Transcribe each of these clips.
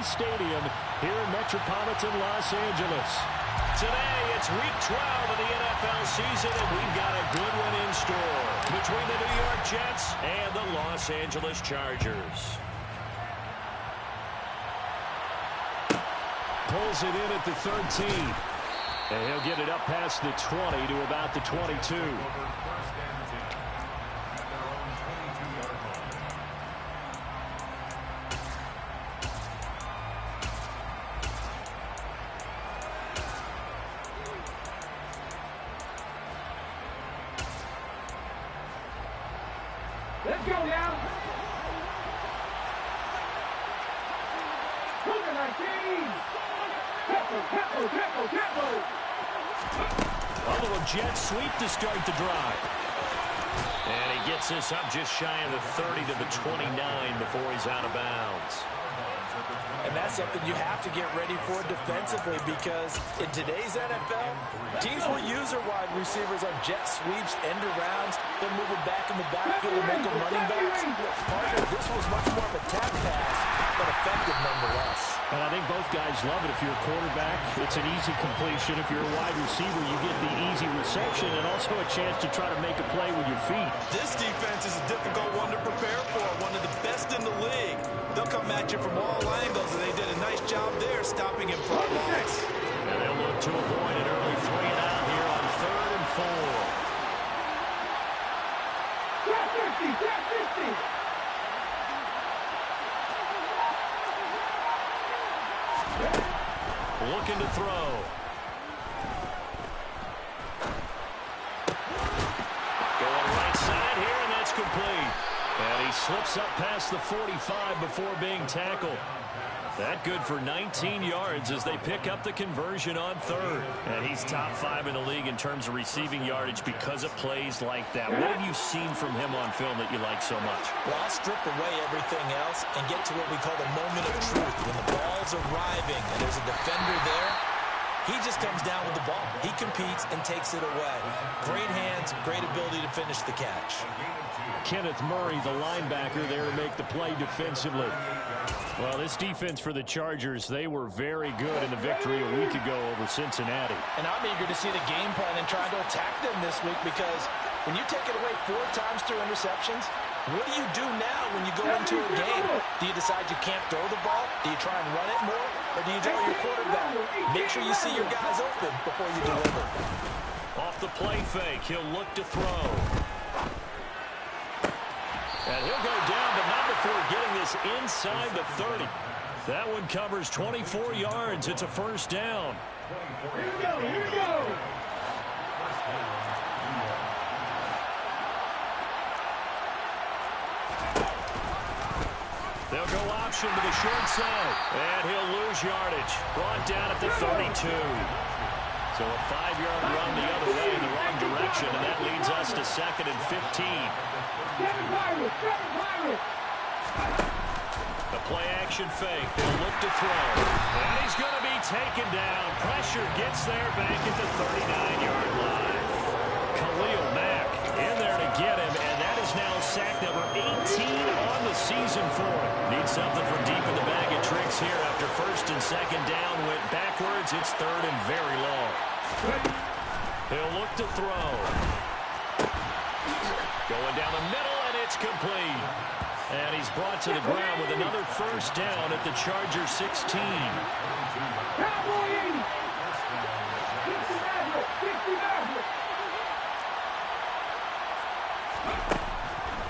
Stadium here in metropolitan Los Angeles. Today, it's week 12 of the NFL season, and we've got a good one in store between the New York Jets and the Los Angeles Chargers. Pulls it in at the 13. And he'll get it up past the 20 to about the 22. Let's go now. A little jet sweep to start the drive. And he gets this up just shy of the 30 to the 29 before he's out of bounds. And that's something you have to get ready for defensively, because in today's NFL, teams will use their wide receivers on jet sweeps, end arounds. They're moving back in the backfield and make them running backs. Partner, this was much more of a tap pass, but effective nonetheless. And I think both guys love it. If you're a quarterback, it's an easy completion. If you're a wide receiver, you get the easy reception and also a chance to try to make a play with your feet. This defense is a difficult one to prepare for, one of the best in the league. They'll come at you from all angles, and they did a nice job there stopping him for a loss. And they'll look to avoid an early 3-and-out here on 3rd and 4. Jet 50, jet 50. Looking to throw. Going right side here, and that's complete. And he slips up past the 45 before being tackled. That good for 19 yards as they pick up the conversion on 3rd. And he's top 5 in the league in terms of receiving yardage because of plays like that. What have you seen from him on film that you like so much? Well, I'll strip away everything else and get to what we call the moment of truth. When the ball's arriving and there's a defender there, he just comes down with the ball. He competes and takes it away. Great hands, great ability to finish the catch. Kenneth Murray, the linebacker, there to make the play defensively. Well, this defense for the Chargers, they were very good in the victory a week ago over Cincinnati. And I'm eager to see the game plan and trying to attack them this week, because when you take it away 4 times through interceptions, what do you do now when you go into a game? Do you decide you can't throw the ball? Do you try and run it more? Or do you draw your quarterback? Make sure you see your guys open before you deliver. Off the play fake, he'll look to throw. And he'll go down, but not before getting this inside the 30. That one covers 24 yards. It's a first down. Here we go, here we go. They'll go option to the short side. And he'll lose yardage. Brought down at the 32. So a 5-yard run the other way in the wrong direction, and that leads us to 2nd and 15. The play action fake. They'll look to throw. And he's going to be taken down. Pressure gets there back at the 39-yard line. Khalil Mack in there to get him, and that is now sack number 18 on the season for him. Needs something from deep in the bag of tricks here after 1st and 2nd down went backwards. It's 3rd and very long. He'll look to throw. Going down the middle, and it's complete. And he's brought to the ground with another first down at the Chargers 16.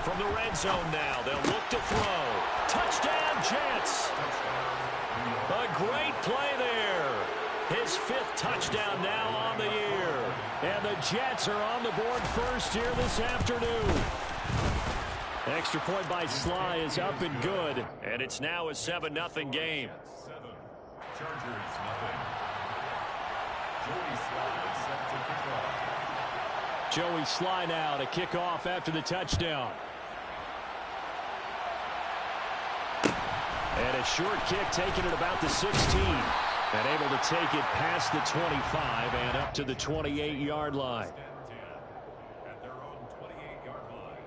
From the red zone now, they'll look to throw. Touchdown, Jets. A great play there. His 5th touchdown now on the year. And the Jets are on the board first here this afternoon. Extra point by Sly is up and good. And it's now a 7-0 game. Chargers, nothing. Joey Sly set to kick off. Joey Sly now to kick off after the touchdown. And a short kick taken at about the 16. And able to take it past the 25 and up to the 28-yard line. At their own 28-yard line.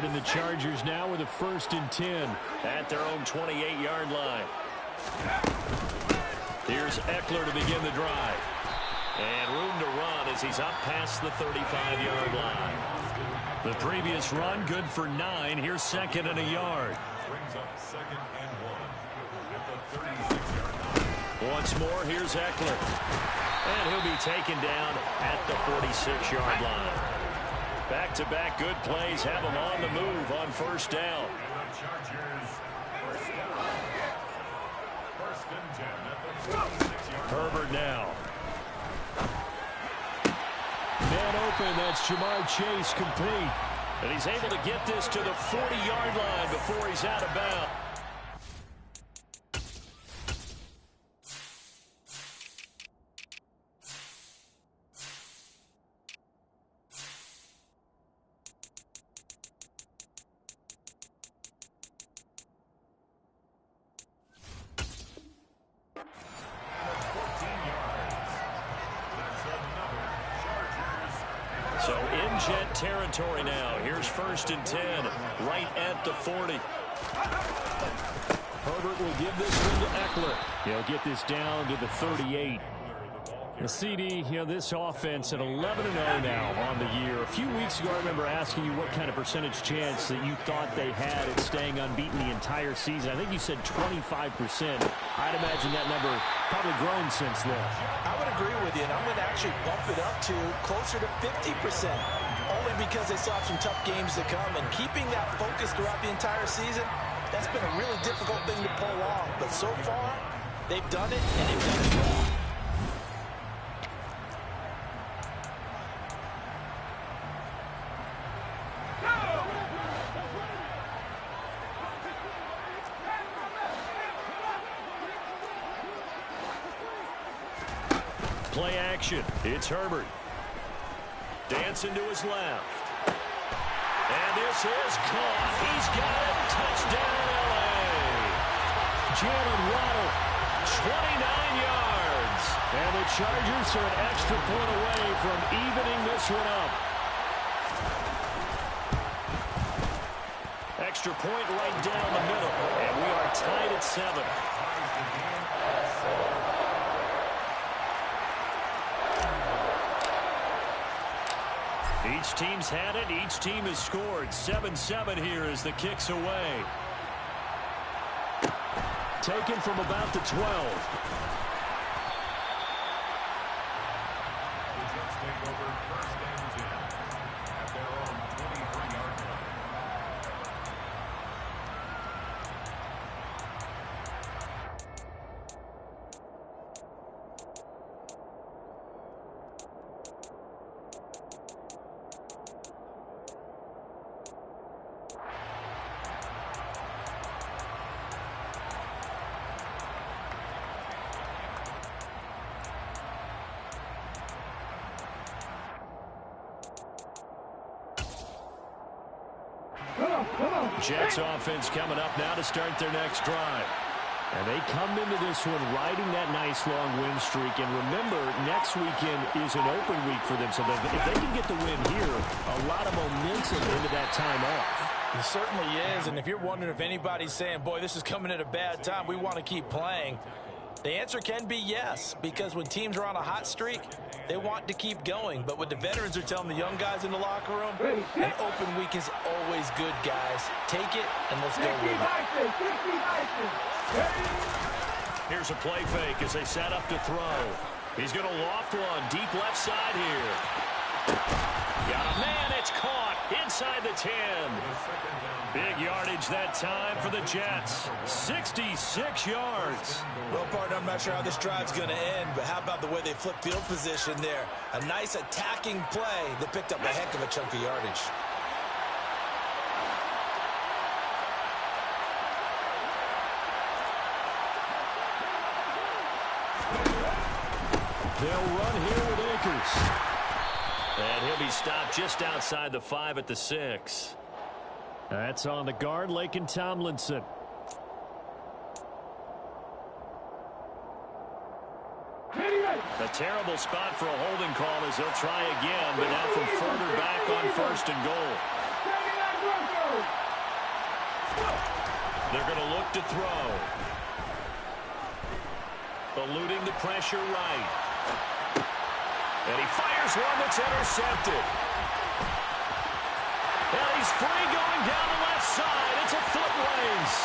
Herbert and the Chargers now with a 1st and 10 at their own 28-yard line. Here's Eckler to begin the drive. And room to run as he's up past the 35-yard line. The previous run good for 9. Here's 2nd and a yard. Brings up 2nd and 1 at the 36-yard line. Once more, here's Eckler. And he'll be taken down at the 46-yard line. Back-to-back good plays have him on the move on 1st down. And the Chargers first down. 1st and 10 at the 46-yard line. Herbert now. Man open, that's Jamar Chase complete. And he's able to get this to the 40-yard line before he's out of bounds. So in Jet territory now. Here's 1st and 10, right at the 40. Herbert will give this one to Eckler. He'll get this down to the 38. The CD, this offense at 11-0 now on the year. A few weeks ago, I remember asking you what kind of percentage chance that you thought they had at staying unbeaten the entire season. I think you said 25%. I'd imagine that number probably grown since then. I would agree with you, and I'm going to actually bump it up to closer to 50%. Only because they still have some tough games to come, and keeping that focus throughout the entire season, that's been a really difficult thing to pull off. But so far, they've done it, and they've done it well. Play action. It's Herbert. Dancing to his left. And this is caught. He's got it. Touchdown, L.A. Jalen Waddle, 29 yards. And the Chargers are an extra point away from evening this one up. Extra point right down the middle. And we are tied at 7. Each team's had it. Each team has scored. 7-7 here as the kick's away. Taken from about the 12. The Jets take over 1st and 10 at their own 23-yard line. Jets offense coming up now to start their next drive. And they come into this one riding that nice long win streak. And remember, next weekend is an open week for them. So if they can get the win here, a lot of momentum into that time off. It certainly is. And if you're wondering if anybody's saying, boy, this is coming at a bad time, we want to keep playing, the answer can be yes. Because when teams are on a hot streak, they want to keep going. But what the veterans are telling the young guys in the locker room, an open week is always good, guys. Take it, and let's go with it. Here's a play fake as they set up to throw. He's going to loft one deep left side here. Got a man. It's caught inside the 10. Big yardage that time for the Jets. 66 yards. Well, partner, I'm not sure how this drive's going to end, but how about the way they flipped field position there? A nice attacking play that picked up a heck of a chunk of yardage. They'll run here with Akers. And he'll be stopped just outside the 5 at the 6. That's on the guard, Laken Tomlinson. A terrible spot for a holding call as they'll try again, but now from further back on 1st and goal. They're going to look to throw. Eluding the pressure right. And he fires one that's intercepted. And he's free going down the left side. It's a foot race.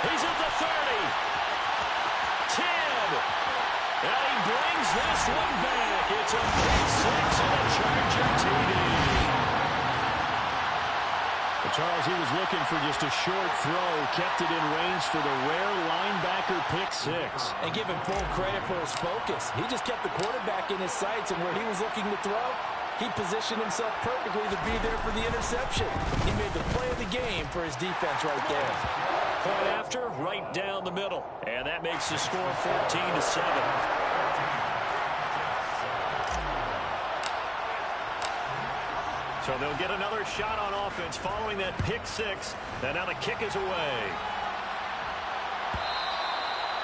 He's at the 30. 10. And he brings this one back. It's a big 6 and a Charger TD. Charles, he was looking for just a short throw, kept it in range for the rare linebacker pick 6. And give him full credit for his focus. He just kept the quarterback in his sights, and where he was looking to throw, he positioned himself perfectly to be there for the interception. He made the play of the game for his defense right there. Point after, right down the middle. And that makes the score 14-7. So they'll get another shot on offense following that pick 6. And now the kick is away.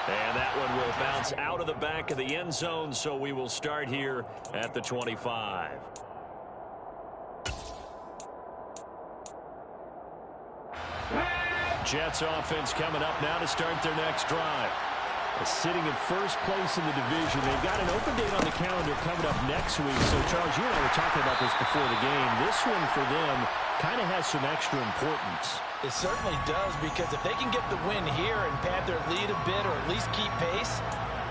And that one will bounce out of the back of the end zone, so we will start here at the 25. Jets offense coming up now to start their next drive. Sitting in first place in the division. They've got an open date on the calendar coming up next week. So, Charles, you and I were talking about this before the game. This one for them kind of has some extra importance. It certainly does, because if they can get the win here and pad their lead a bit or at least keep pace,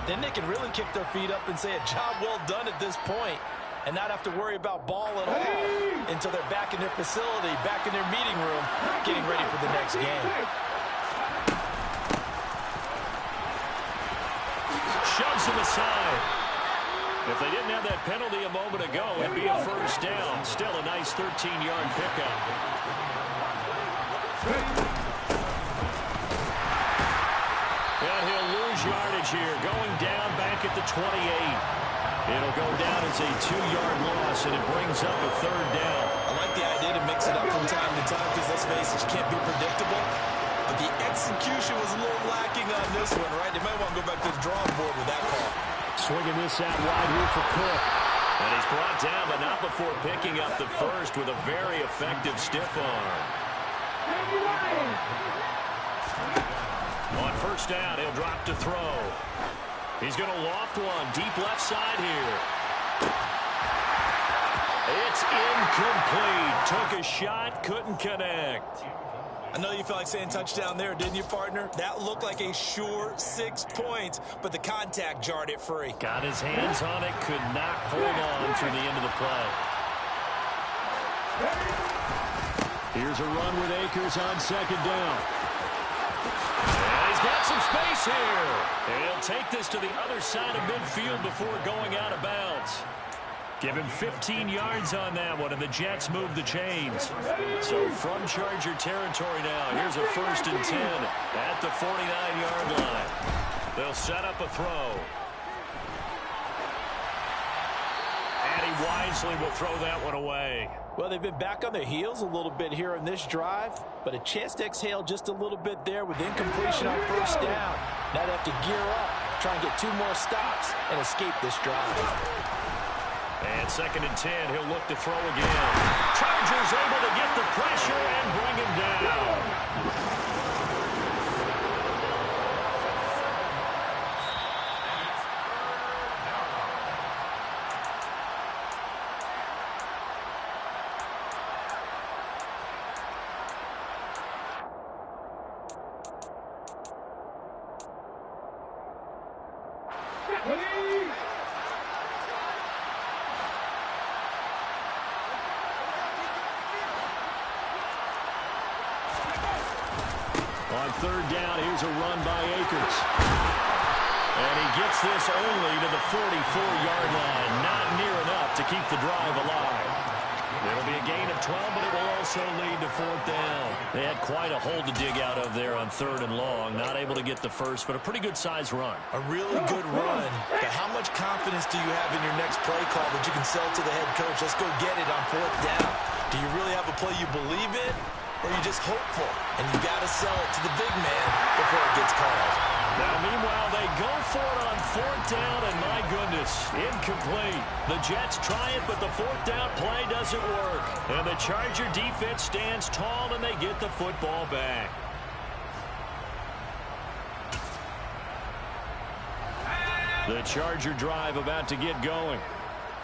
then they can really kick their feet up and say a job well done at this point and not have to worry about ball at all until they're back in their facility, back in their meeting room, getting ready for the next game. Shoves him aside. If they didn't have that penalty a moment ago, it'd be a first down. Still a nice 13-yard pickup. And he'll lose yardage here. Going down back at the 28. It'll go down as a 2-yard loss, and it brings up a third down. I like the idea to mix it up from time to time because, let's face it, you can't be predictable. But the execution was a little lacking on this one, right? They might want to go back to the drawing board with that call. Swinging this out wide here for Cook. And he's brought down, but not before picking up the first with a very effective stiff arm. On first down, he'll drop to throw. He's going to loft one deep left side here. It's incomplete. Took a shot, couldn't connect. I know you felt like saying touchdown there, didn't you, partner? That looked like a sure 6 points, but the contact jarred it free. Got his hands on it, could not hold on through the end of the play. Here's a run with Akers on second down. And he's got some space here. And he'll take this to the other side of midfield before going out of bounds. Give him 15 yards on that one, and the Jets move the chains. So from Charger territory now, here's a 1st and 10 at the 49-yard line. They'll set up a throw. And he wisely will throw that one away. Well, they've been back on their heels a little bit here on this drive, but a chance to exhale just a little bit there with incompletion on first down. Now they have to gear up, try and get 2 more stops, and escape this drive. And 2nd and 10, he'll look to throw again. Chargers able to get the pressure and bring him down. On third down, here's a run by Akers. And he gets this only to the 44-yard line. Not near enough to keep the drive alive. It'll be a gain of 12, but it will also lead to 4th down. They had quite a hole to dig out of there on 3rd and long. Not able to get the first, but a pretty good-sized run. A really good run. But how much confidence do you have in your next play call that you can sell to the head coach? Let's go get it on 4th down. Do you really have a play you believe in? Or are you just hopeful, and you got to sell it to the big man before it gets called? Now, meanwhile, they go for it on 4th down, and my goodness, incomplete. The Jets try it, but the 4th down play doesn't work. And the Charger defense stands tall, and they get the football back. The Charger drive about to get going.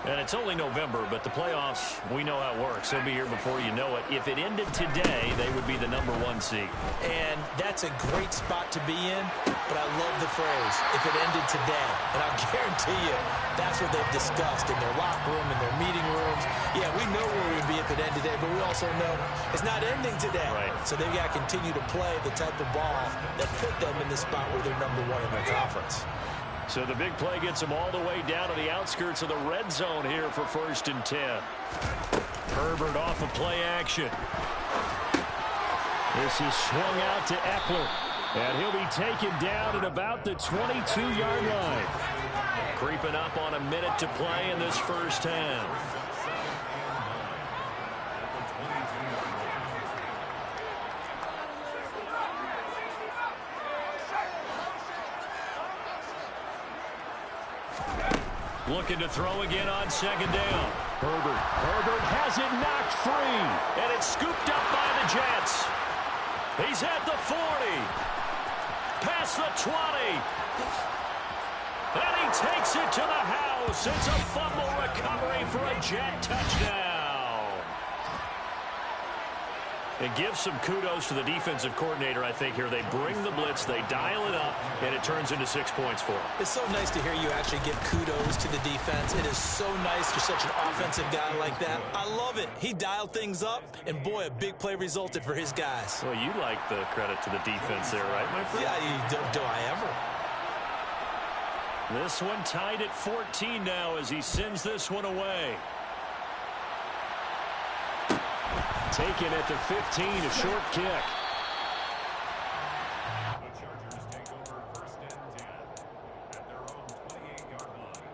And it's only November, but the playoffs, we know how it works. They'll be here before you know it. If it ended today, they would be the #1 seed. And that's a great spot to be in, but I love the phrase, if it ended today. And I'll guarantee you, that's what they've discussed in their locker room, in their meeting rooms. Yeah, we know where we'd be if it ended today, but we also know it's not ending today. Right. So they've got to continue to play the type of ball that put them in the spot where they're #1 in their conference. So the big play gets them all the way down to the outskirts of the red zone here for 1st and 10. Herbert off of play action. This is swung out to Eckler. And he'll be taken down at about the 22-yard line. Creeping up on a minute to play in this first half. Looking to throw again on 2nd down. Herbert has it knocked free. And it's scooped up by the Jets. He's at the 40. Past the 20. And he takes it to the house. It's a fumble recovery for a Jet touchdown. It gives some kudos to the defensive coordinator, I think, here. They bring the blitz, they dial it up, and it turns into 6 points for them. It's so nice to hear you actually give kudos to the defense. It is so nice you're such an offensive guy like that. I love it. He dialed things up, and boy, a big play resulted for his guys. Well, you like the credit to the defense there, right, my friend? Yeah, do I ever? This one tied at 14 now as he sends this one away. Taken at the 15, a short kick. The Chargers take over 1st and 10 at their own 28-yard line.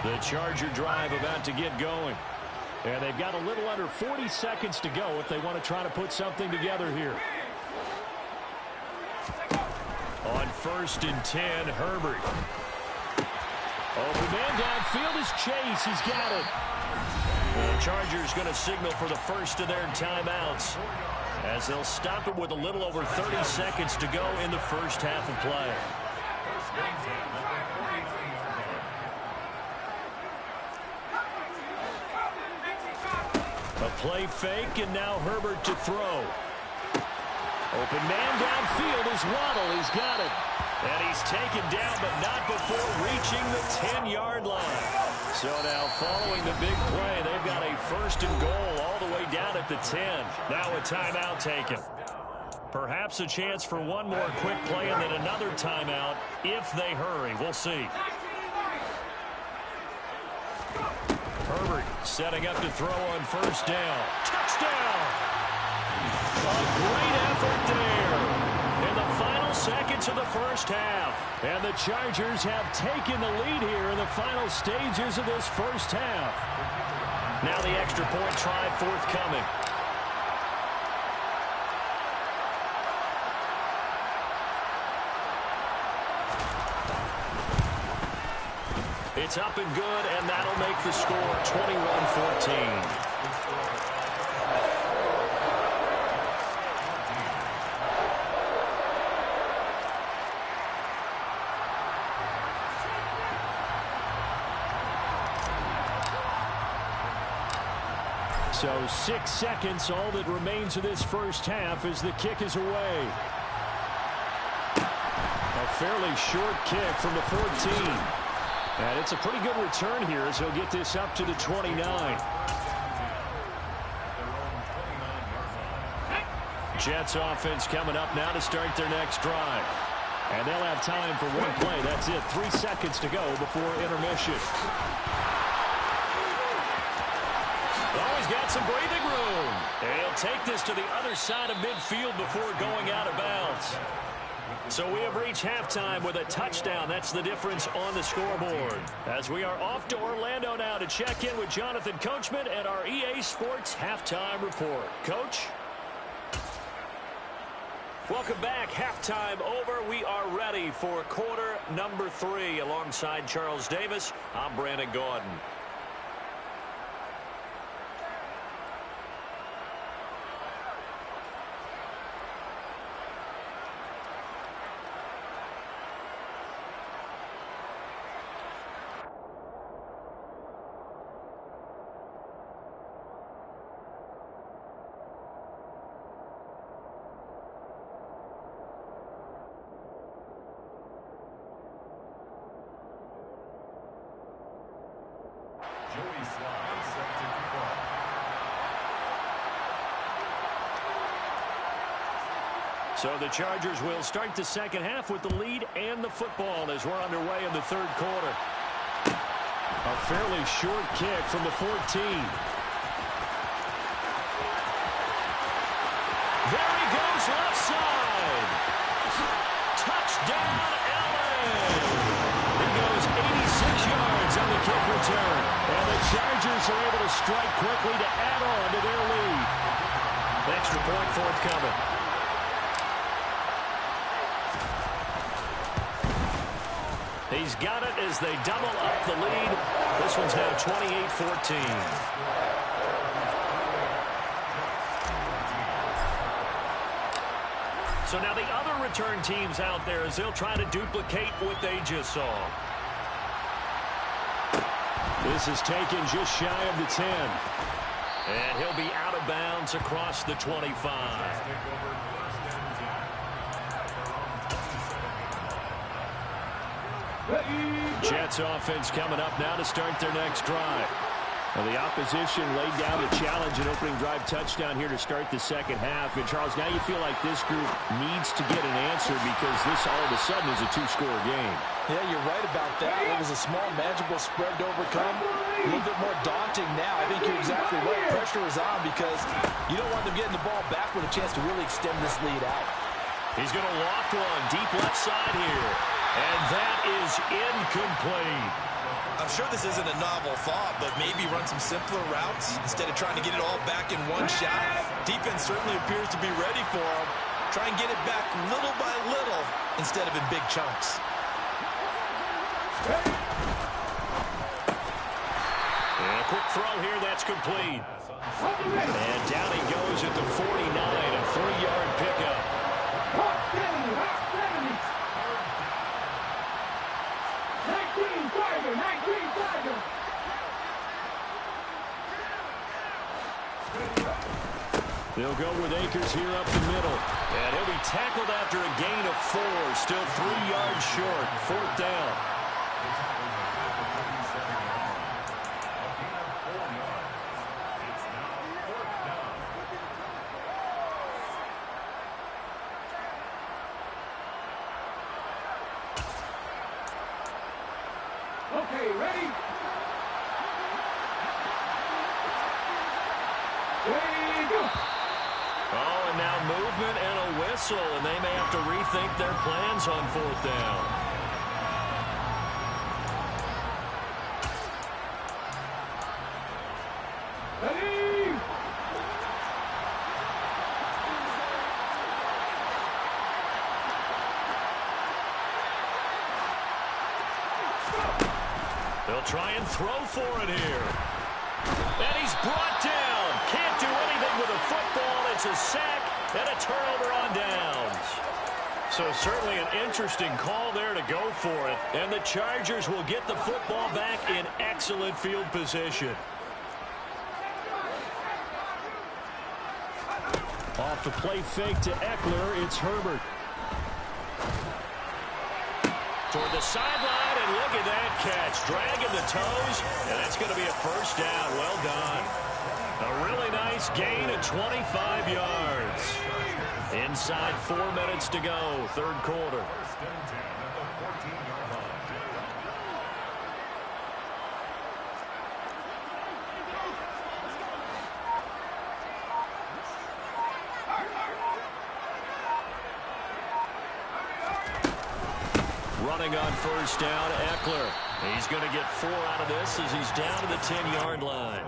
The Charger drive about to get going. And they've got a little under 40 seconds to go if they want to try to put something together here. On 1st and 10, Herbert. Open man downfield is Chase. He's got it. The Chargers going to signal for the first of their timeouts as they'll stop it with a little over 30 seconds to go in the first half of play. 1st and 10 at their 43-yard line. A play fake, and now Herbert to throw. Open man downfield is Waddle. He's got it. And he's taken down, but not before reaching the 10-yard line. So now following the big play, they've got a 1st and goal all the way down at the 10. Now a timeout taken. Perhaps a chance for one more quick play and then another timeout if they hurry. We'll see. Herbert setting up to throw on 1st down. Touchdown! A great effort there in the final seconds of the first half. And the Chargers have taken the lead here in the final stages of this first half. Now the extra point try forthcoming. It's up and good, and that'll make the score 21-14. So 6 seconds, all that remains of this first half as the kick is away. A fairly short kick from the 14. And it's a pretty good return here as he'll get this up to the 29. Jets offense coming up now to start their next drive. And they'll have time for one play. That's it. 3 seconds to go before intermission. Always got some breathing room. And he'll take this to the other side of midfield before going out of bounds. So we have reached halftime with a touchdown. That's the difference on the scoreboard. As we are off to Orlando now to check in with Jonathan Coachman and our EA Sports Halftime Report. Coach? Welcome back. Halftime over. We are ready for quarter number 3. Alongside Charles Davis, I'm Brandon Gaudin. So the Chargers will start the second half with the lead and the football as we're underway in the third quarter. A fairly short kick from the 14. There he goes, left side. Touchdown, LA. He goes 86 yards on the kick return. And the Chargers are able to strike quickly to add on to their lead. Extra point forthcoming. He's got it as they double up the lead. This one's now 28-14. So now the other return teams out there as they'll try to duplicate what they just saw. This is taken just shy of the 10. And he'll be out of bounds across the 25. Jets offense coming up now to start their next drive. Well, the opposition laid down the challenge and opening drive touchdown here to start the second half. And, Charles, now you feel like this group needs to get an answer because this all of a sudden is a two-score game. Yeah, you're right about that. It was a small, manageable spread to overcome. A little bit more daunting now. I think you're exactly right. Pressure is on because you don't want them getting the ball back with a chance to really extend this lead out. He's going to loft one deep left side here. And that is incomplete. I'm sure this isn't a novel thought, but maybe run some simpler routes instead of trying to get it all back in one shot. Defense certainly appears to be ready for him. Try and get it back little by little instead of in big chunks. And a quick throw here, that's complete. And down he goes at the 49, a 3-yard pickup. They'll go with Akers here up the middle. And he'll be tackled after a gain of 4. Still 3 yards short. 4th down. Okay, ready? Ready, go! Oh, and now movement and a whistle, and they may have to rethink their plans on 4th down. Ready? They'll try and throw for it here. And he's brought down. Can't do anything with a football. It's a sack and a turnover on downs. So certainly an interesting call there to go for it. And the Chargers will get the football back in excellent field position. Off the play fake to Eckler, it's Herbert. Toward the sideline, and look at that catch. Dragging the toes, and that's going to be a first down. Well done. A really nice gain of 25 yards. Inside 4 minutes to go, third quarter. Running on first down, Eckler. He's going to get 4 out of this as he's down to the 10-yard line.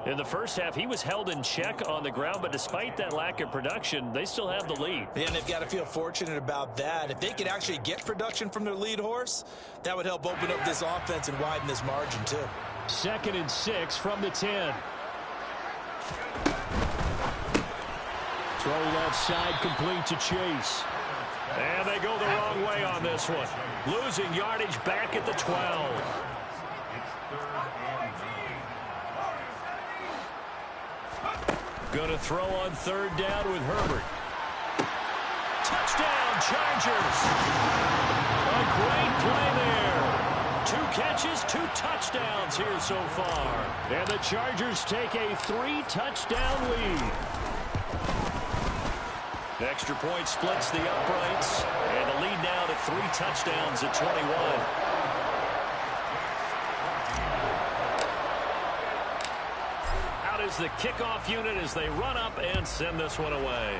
In the first half, he was held in check on the ground, but despite that lack of production, they still have the lead. And they've got to feel fortunate about that. If they could actually get production from their lead horse, that would help open up this offense and widen this margin, too. 2nd and 6 from the 10. Throw left side, complete to Chase. And they go the wrong way on this one. Losing yardage back at the 12. Going to throw on 3rd down with Herbert. Touchdown, Chargers. A great play there. 2 catches, 2 touchdowns here so far. And the Chargers take a 3-touchdown lead. Extra point splits the uprights, and the lead now to 3 touchdowns at 21. Out is the kickoff unit as they run up and send this one away.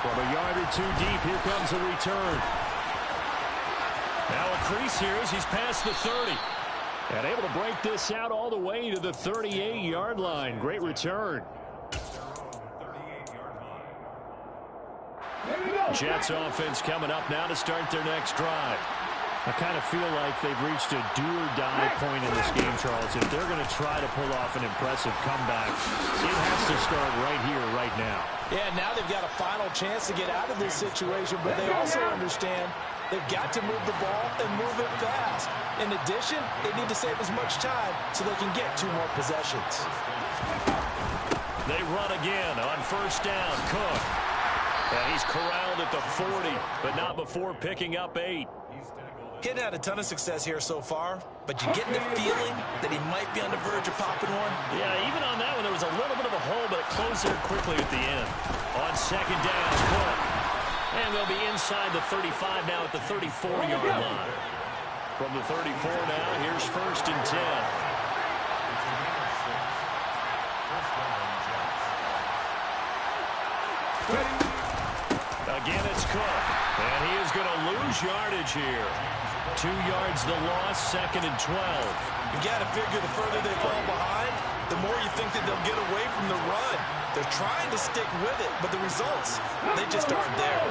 From a yard or 2 deep, here comes a return. Now a crease here as he's past the 30. And able to break this out all the way to the 38-yard line. Great return. Jets offense coming up now to start their next drive. I kind of feel like they've reached a do-or-die point in this game, Charles. If they're going to try to pull off an impressive comeback, it has to start right here, right now. Yeah, now they've got a final chance to get out of this situation, but they also understand they've got to move the ball and move it fast. In addition, they need to save as much time so they can get 2 more possessions. They run again on first down. Cook. And he's corralled at the 40, but not before picking up 8. Getting had a ton of success here so far, but you get the feeling that he might be on the verge of popping one. Yeah, even on that one, there was a little bit of a hole, but it closed there quickly at the end. On second down, Cook. And they'll be inside the 35 now at the 34-yard line. From the 34 now, here's first and 10. Again, it's Cook. And he is going to lose yardage here. 2 yards the loss, second and 12. You got to figure the further they fall behind, the more you think that they'll get away from the run. They're trying to stick with it, but the results, they just aren't there.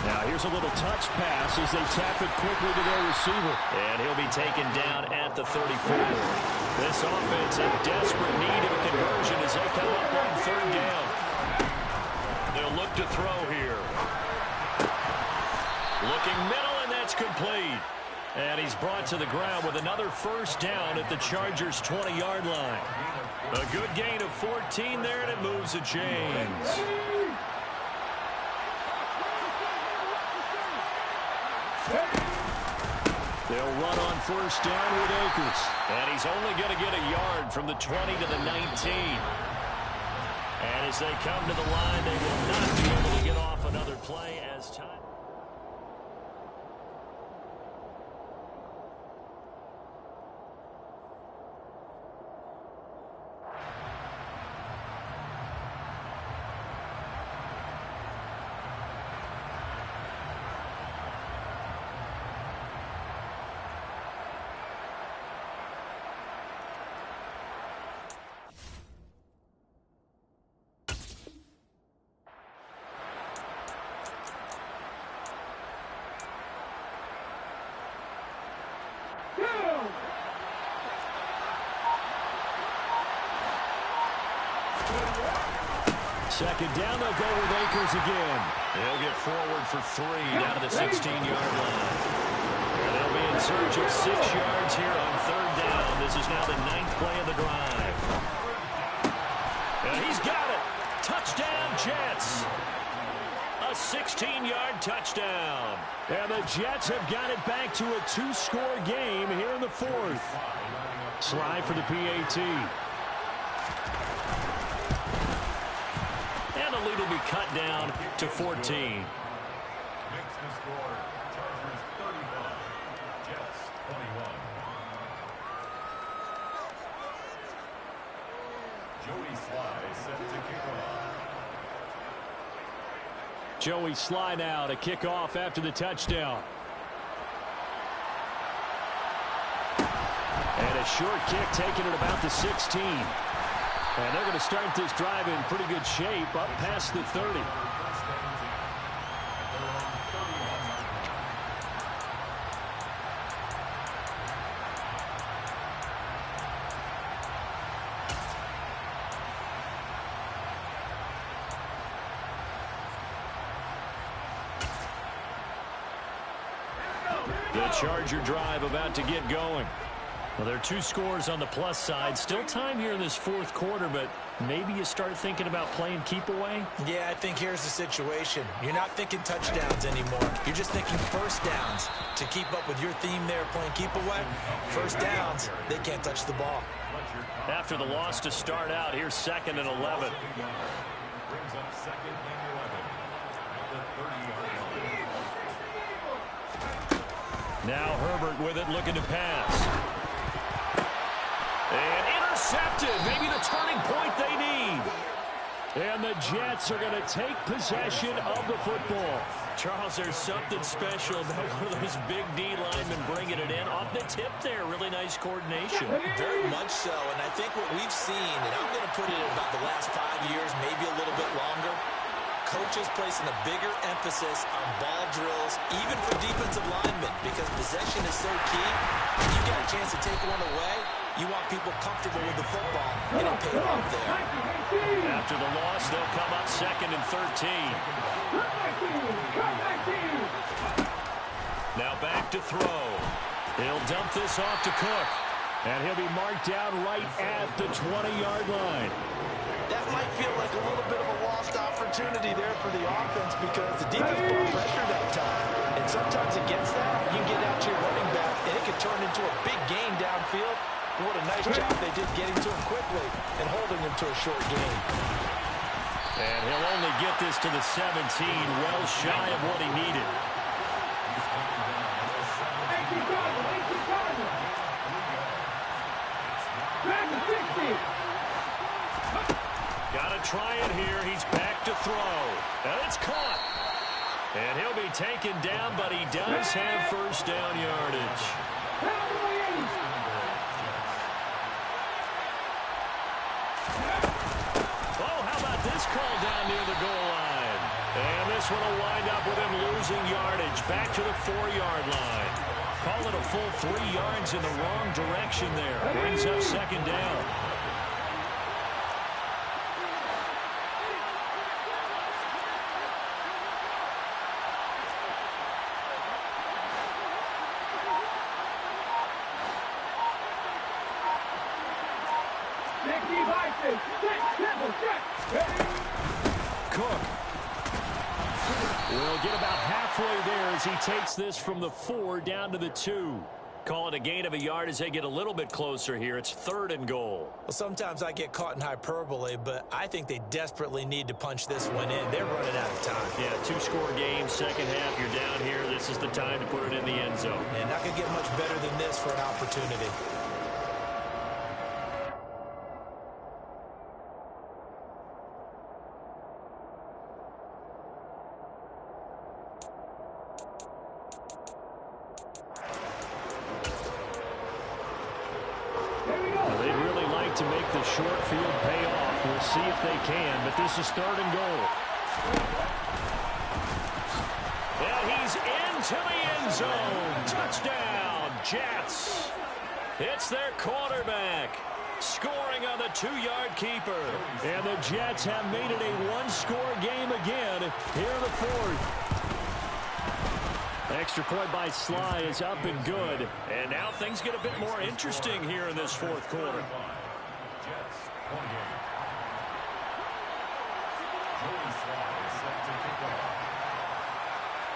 Now here's a little touch pass as they tap it quickly to their receiver. And he'll be taken down at the 34. This offense in desperate need of a conversion as they come up on third down. They'll look to throw here. Looking middle, and that's complete. And he's brought to the ground with another first down at the Chargers' 20-yard line. A good gain of 14 there, and it moves the chains. They'll run on first down with Akers. And he's only going to get a yard from the 20 to the 19. And as they come to the line, they will not be able to get off another play as time. Second down, they'll go with Akers again. They'll get forward for 3 down to the 16-yard line. And they'll be in search of 6 yards here on third down. This is now the 9th play of the drive. And he's got it. Touchdown, Jets. A 16-yard touchdown. And the Jets have got it back to a 2-score game here in the 4th. Slide for the PAT. And the lead will be cut down to 14. Makes the score, Chargers 31, Jets 21. Joey Sly set to kick off. Joey Sly now to kick off after the touchdown. And a short kick taken at about the 16. And they're going to start this drive in pretty good shape up past the 30. The Charger drive about to get going. Well, there are 2 scores on the plus side. Still time here in this 4th quarter, but maybe you start thinking about playing keep away? Yeah, I think here's the situation. You're not thinking touchdowns anymore. You're just thinking first downs. To keep up with your theme there, playing keep away, first downs, they can't touch the ball. After the loss to start out, here's 2nd and 11. Brings up 2nd and 11 at the 30-yard line. Now Herbert with it, looking to pass. And intercepted. Maybe the turning point they need. And the Jets are going to take possession of the football. Charles, there's something special about one of those big D linemen bringing it in. Off the tip there, really nice coordination. Very much so, and I think what we've seen, and I'm going to put it in about the last 5 years, maybe a little bit longer, coaches placing a bigger emphasis on ball drills, even for defensive linemen, because possession is so key. If you get a chance to take one away, you want people comfortable with the football, and it paid off there. After the loss, they'll come up 2nd and 13. Now back to throw. He'll dump this off to Cook. And he'll be marked down right at the 20-yard line. That might feel like a little bit of a lost opportunity there for the offense because the defense brought pressure that time. And sometimes against that, you get out to your running back, and it could turn into a big gain downfield. But what a nice job they did getting to him quickly and holding him to a short gain. And he'll only get this to the 17, well shy of what he needed. Got to try it here. He's back to throw. And it's caught. And he'll be taken down, but he does have first down yardage. Call down near the goal line. And this one will wind up with him losing yardage back to the 4-yard line. Call it a full 3 yards in the wrong direction there. Brings up 2nd down. Cook will get about halfway there as he takes this from the 4 down to the 2. Call it a gain of a yard as they get a little bit closer here. It's 3rd and goal. Well, sometimes I get caught in hyperbole, but I think they desperately need to punch this one in. They're running out of time. Yeah, 2-score game, second half. You're down here. This is the time to put it in the end zone. And not going to get much better than this for an opportunity. To make the short field pay off. We'll see if they can, but this is 3rd and goal. And he's into the end zone. Touchdown, Jets. It's their quarterback scoring on the 2-yard keeper. And the Jets have made it a 1-score game again here in the 4th. Extra point by Sly is up and good. And now things get a bit more interesting here in this 4th quarter.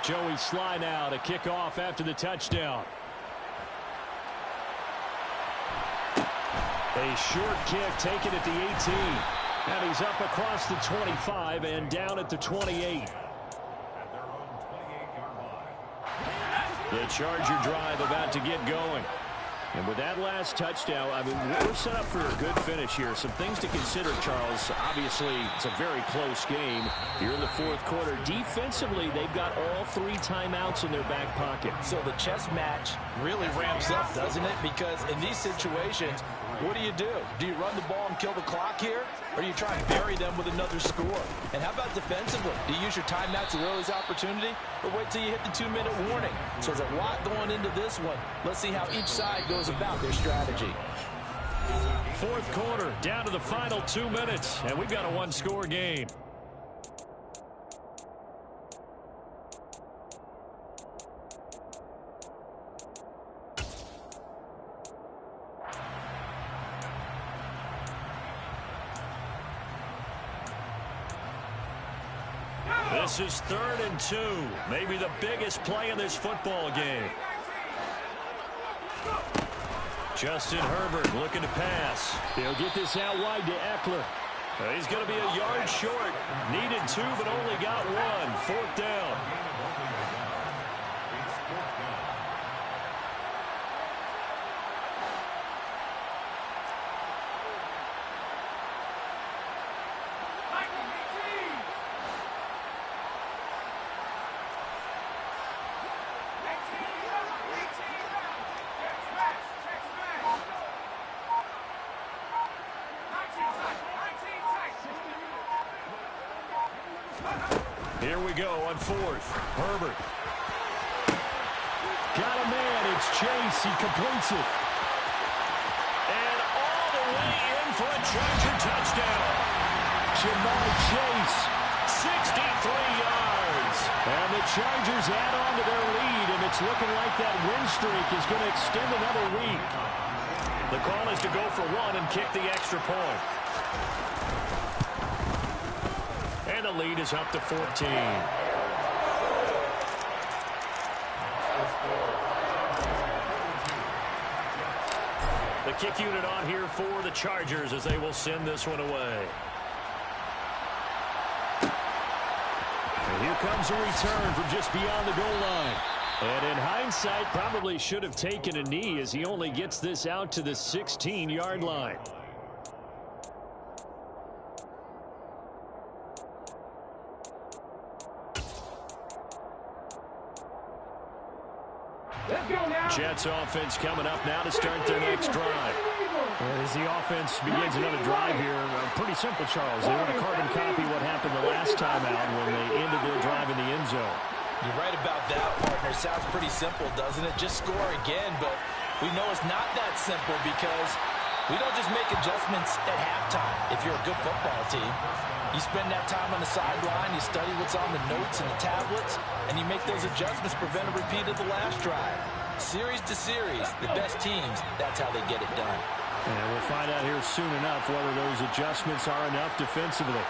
Joey Sly now to kick off after the touchdown. A short kick taken at the 18. And he's up across the 25 and down at the 28. The Charger drive about to get going. And with that last touchdown, I mean, we're set up for a good finish here. Some things to consider, Charles. Obviously, it's a very close game here in the 4th quarter. Defensively, they've got all 3 timeouts in their back pocket. So the chess match really ramps up, doesn't it? Because in these situations, what do? Do you run the ball and kill the clock here? Or do you try and bury them with another score? And how about defensively? Do you use your timeouts to early opportunity? Or wait till you hit the 2-minute warning? So there's a lot going into this one. Let's see how each side goes about their strategy. 4th quarter, down to the final 2 minutes. And we've got a 1-score game. This is 3rd and 2. Maybe the biggest play in this football game. Justin Herbert looking to pass. He'll get this out wide to Eckler. He's going to be a yard short. Needed 2, but only got 1. 4th down. Here we go on 4th. Herbert. Got a man. It's Chase. He completes it. And all the way in for a Charger touchdown. Jamar Chase, 63 yards. And the Chargers add on to their lead, and it's looking like that win streak is going to extend another week. The call is to go for 1 and kick the extra point. And the lead is up to 14. The kick unit on here for the Chargers as they will send this one away. And here comes a return from just beyond the goal line. And in hindsight, probably should have taken a knee as he only gets this out to the 16-yard line. Jets offense coming up now to start their next drive. As the offense begins another drive here, pretty simple, Charles. They want to carbon copy what happened the last time out when they ended their drive in the end zone. You're right about that, partner. Sounds pretty simple, doesn't it? Just score again, but we know it's not that simple because we don't just make adjustments at halftime if you're a good football team. You spend that time on the sideline, you study what's on the notes and the tablets, and you make those adjustments, prevent a repeat of the last drive. Series to series, the best teams, that's how they get it done. And we'll find out here soon enough whether those adjustments are enough defensively.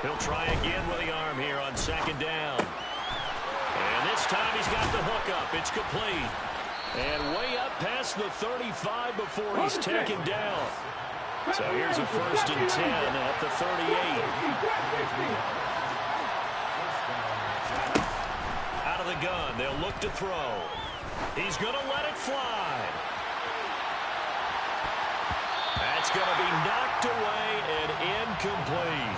He'll try again with the arm here on 2nd down. And this time he's got the hook up. It's complete. And way up past the 35 before he's taken down. So here's a 1st and 10 at the 38. Out of the gun, they'll look to throw. He's going to let it fly. That's going to be knocked away and incomplete.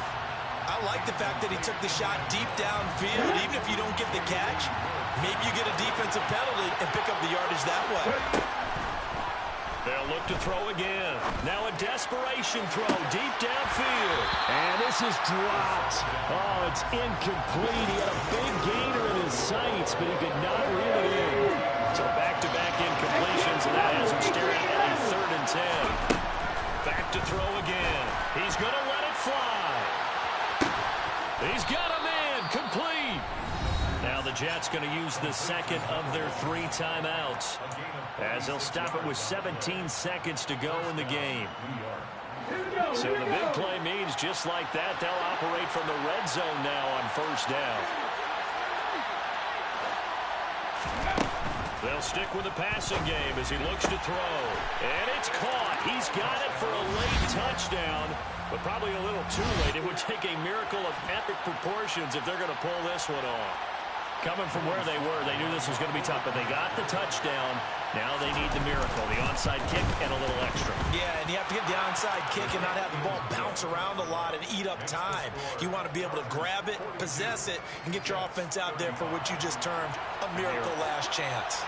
I like the fact that he took the shot deep downfield. Even if you don't get the catch, maybe you get a defensive penalty and pick up the yardage that way. They'll look to throw again. Now a desperation throw deep downfield. And this is dropped. Oh, it's incomplete. He had a big gainer in his sights, but he could not reel it in. So back-to-back incompletions, and that has him staring at a 3rd and 10. Back to throw again. He's going to let it fly. He's got a man. Complete. Now the Jets going to use the 2nd of their 3 timeouts as they'll stop it with 17 seconds to go in the game. So the big play means just like that, they'll operate from the red zone now on 1st down. They'll stick with the passing game as he looks to throw. And it's caught. He's got it for a late touchdown, but probably a little too late. It would take a miracle of epic proportions if they're going to pull this one off. Coming from where they were, they knew this was going to be tough, but they got the touchdown. Now they need the miracle, the onside kick and a little extra. Yeah, and you have to get the onside kick and not have the ball bounce around a lot and eat up time. You want to be able to grab it, possess it, and get your offense out there for what you just termed a miracle last chance.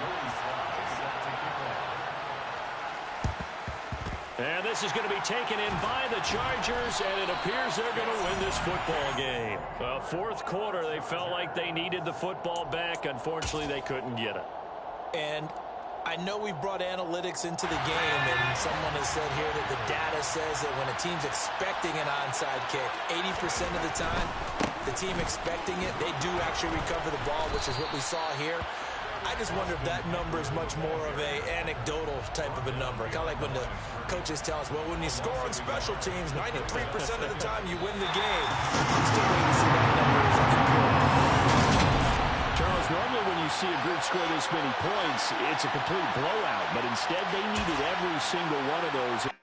And this is going to be taken in by the Chargers, and it appears they're going to win this football game. Well, 4th quarter, they felt like they needed the football back. Unfortunately, they couldn't get it. And I know we brought analytics into the game, and someone has said here that the data says that when a team's expecting an onside kick, 80% of the time, the team expecting it, they do actually recover the ball, which is what we saw here. I just wonder if that number is much more of a anecdotal type of a number. Kind of like when the coaches tell us, well, when you score on special teams, 93% of the time you win the game. I'm still waiting to see that number as a computer. Charles, score this many points, it's a complete blowout. But instead, they needed every single one of those.